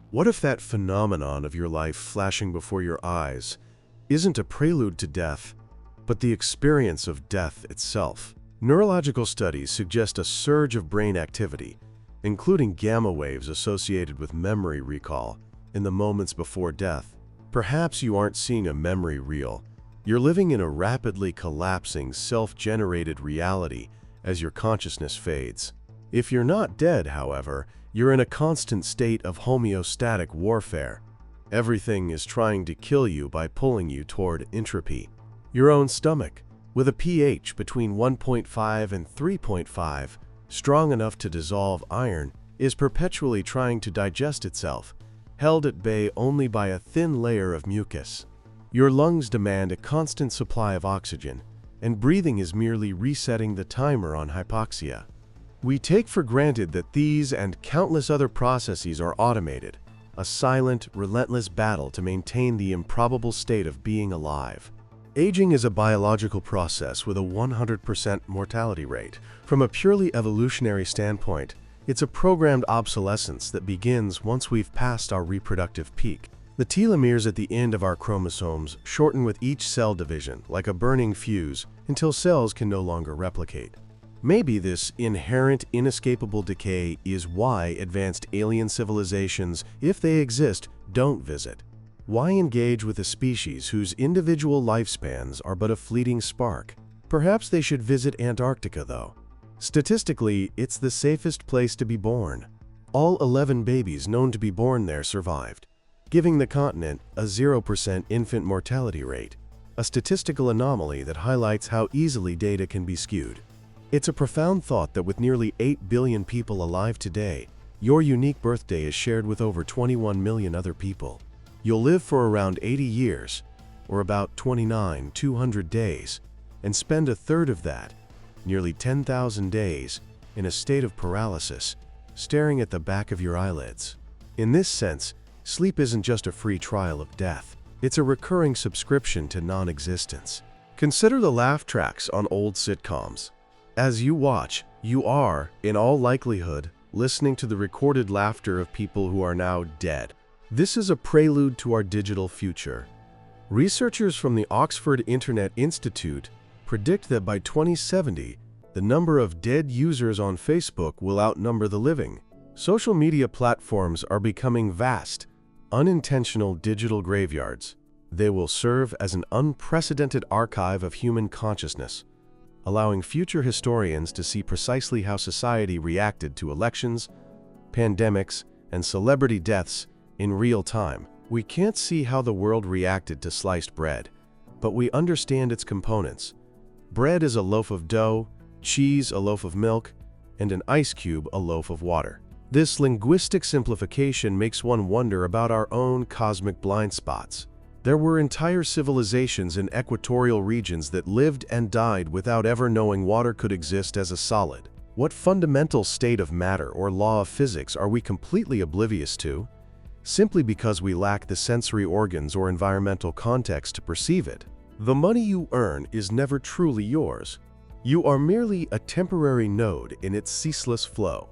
What if that phenomenon of your life flashing before your eyes isn't a prelude to death, but the experience of death itself? Neurological studies suggest a surge of brain activity, including gamma waves associated with memory recall, in the moments before death. Perhaps you aren't seeing a memory reel. You're living in a rapidly collapsing, self-generated reality as your consciousness fades. If you're not dead, however, you're in a constant state of homeostatic warfare. Everything is trying to kill you by pulling you toward entropy. Your own stomach, with a pH between 1.5 and 3.5, strong enough to dissolve iron, is perpetually trying to digest itself, held at bay only by a thin layer of mucus. Your lungs demand a constant supply of oxygen, and breathing is merely resetting the timer on hypoxia. We take for granted that these and countless other processes are automated, a silent, relentless battle to maintain the improbable state of being alive. Aging is a biological process with a 100% mortality rate. From a purely evolutionary standpoint, it's a programmed obsolescence that begins once we've passed our reproductive peak. The telomeres at the end of our chromosomes shorten with each cell division, like a burning fuse, until cells can no longer replicate. Maybe this inherent, inescapable decay is why advanced alien civilizations, if they exist, don't visit. Why engage with a species whose individual lifespans are but a fleeting spark? Perhaps they should visit Antarctica, though. Statistically, it's the safest place to be born. All 11 babies known to be born there survived, giving the continent a 0% infant mortality rate, a statistical anomaly that highlights how easily data can be skewed. It's a profound thought that with nearly 8 billion people alive today, your unique birthday is shared with over 21 million other people. You'll live for around 80 years, or about 200 days, and spend a third of that, nearly 10,000 days, in a state of paralysis, staring at the back of your eyelids. In this sense, sleep isn't just a free trial of death. It's a recurring subscription to non-existence. Consider the laugh tracks on old sitcoms. As you watch, you are, in all likelihood, listening to the recorded laughter of people who are now dead. This is a prelude to our digital future. Researchers from the Oxford Internet Institute predict that by 2070, the number of dead users on Facebook will outnumber the living. Social media platforms are becoming vast, unintentional digital graveyards. They will serve as an unprecedented archive of human consciousness, allowing future historians to see precisely how society reacted to elections, pandemics, and celebrity deaths in real time. We can't see how the world reacted to sliced bread, but we understand its components. Bread is a loaf of dough, cheese a loaf of milk, and an ice cube a loaf of water. This linguistic simplification makes one wonder about our own cosmic blind spots. There were entire civilizations in equatorial regions that lived and died without ever knowing water could exist as a solid. What fundamental state of matter or law of physics are we completely oblivious to, simply because we lack the sensory organs or environmental context to perceive it? The money you earn is never truly yours. You are merely a temporary node in its ceaseless flow.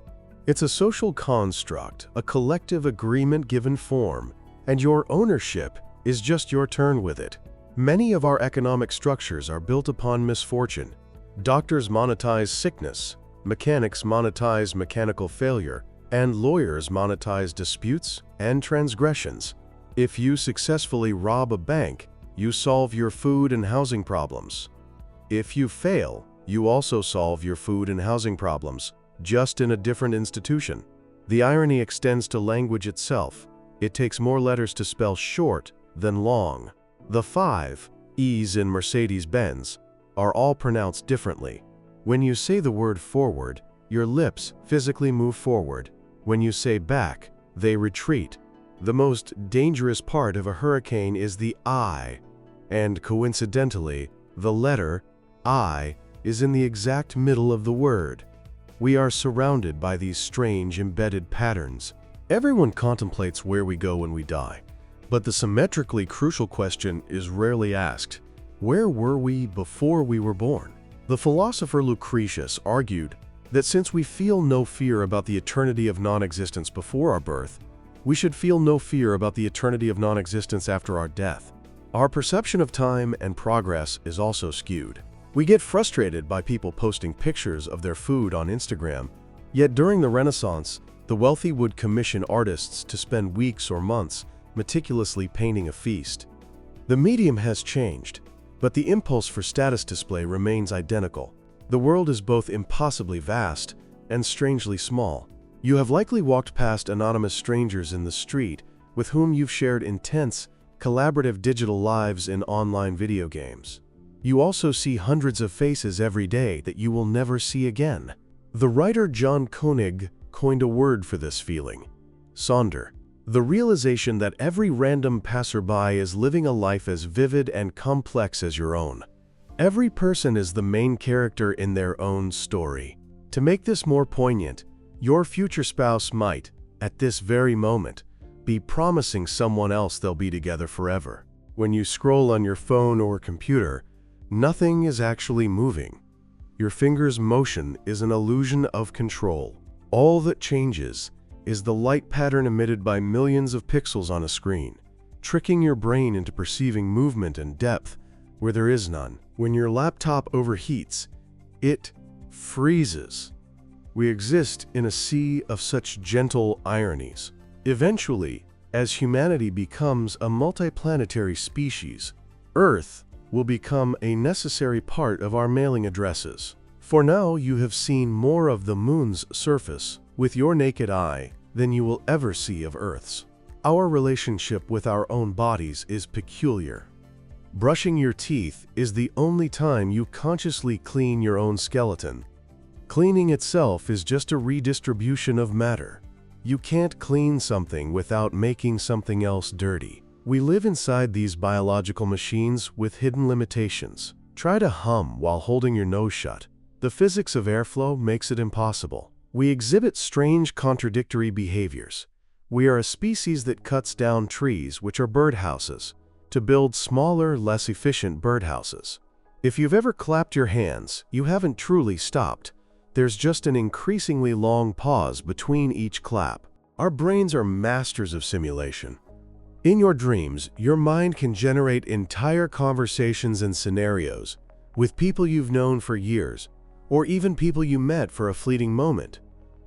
It's a social construct, a collective agreement given form, and your ownership is just your turn with it. Many of our economic structures are built upon misfortune. Doctors monetize sickness, mechanics monetize mechanical failure, and lawyers monetize disputes and transgressions. If you successfully rob a bank, you solve your food and housing problems. If you fail, you also solve your food and housing problems, just in a different institution. The irony extends to language itself. It takes more letters to spell short than long. The 5 E's in Mercedes-Benz are all pronounced differently. When you say the word forward, your lips physically move forward. When you say back, they retreat. The most dangerous part of a hurricane is the I, and coincidentally, the letter I is in the exact middle of the word. We are surrounded by these strange embedded patterns. Everyone contemplates where we go when we die, but the symmetrically crucial question is rarely asked. Where were we before we were born? The philosopher Lucretius argued that since we feel no fear about the eternity of non-existence before our birth, We should feel no fear about the eternity of non-existence after our death. Our perception of time and progress is also skewed. We get frustrated by people posting pictures of their food on Instagram, yet during the Renaissance, the wealthy would commission artists to spend weeks or months meticulously painting a feast. The medium has changed, but the impulse for status display remains identical. The world is both impossibly vast and strangely small. You have likely walked past anonymous strangers in the street with whom you've shared intense, collaborative digital lives in online video games. You also see hundreds of faces every day that you will never see again. The writer John Koenig coined a word for this feeling: sonder. The realization that every random passerby is living a life as vivid and complex as your own. Every person is the main character in their own story. To make this more poignant, your future spouse might, at this very moment, be promising someone else they'll be together forever. When you scroll on your phone or computer, nothing is actually moving. Your finger's motion is an illusion of control. All that changes is the light pattern emitted by millions of pixels on a screen, tricking your brain into perceiving movement and depth where there is none. When your laptop overheats, it freezes. We exist in a sea of such gentle ironies. Eventually, as humanity becomes a multiplanetary species, Earth will become a necessary part of our mailing addresses. For now, you have seen more of the moon's surface with your naked eye than you will ever see of Earth's. Our relationship with our own bodies is peculiar. Brushing your teeth is the only time you consciously clean your own skeleton. Cleaning itself is just a redistribution of matter. You can't clean something without making something else dirty. We live inside these biological machines with hidden limitations. Try to hum while holding your nose shut. The physics of airflow makes it impossible. We exhibit strange contradictory behaviors. We are a species that cuts down trees, which are birdhouses, to build smaller, less efficient birdhouses. If you've ever clapped your hands, you haven't truly stopped. There's just an increasingly long pause between each clap. Our brains are masters of simulation. In your dreams, your mind can generate entire conversations and scenarios with people you've known for years, or even people you met for a fleeting moment,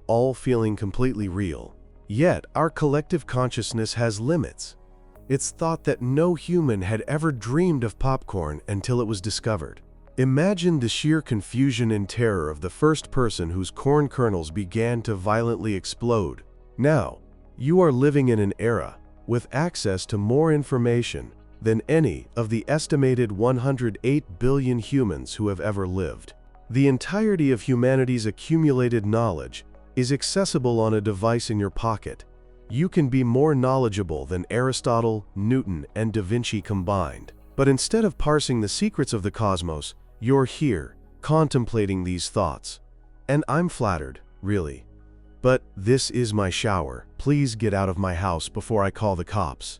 all feeling completely real. Yet, our collective consciousness has limits. It's thought that no human had ever dreamed of popcorn until it was discovered. Imagine the sheer confusion and terror of the first person whose corn kernels began to violently explode. Now, you are living in an era with access to more information than any of the estimated 108 billion humans who have ever lived. The entirety of humanity's accumulated knowledge is accessible on a device in your pocket. You can be more knowledgeable than Aristotle, Newton, and Da Vinci combined. But instead of parsing the secrets of the cosmos, you're here, contemplating these thoughts. And I'm flattered, really. But this is my shower. Please get out of my house before I call the cops.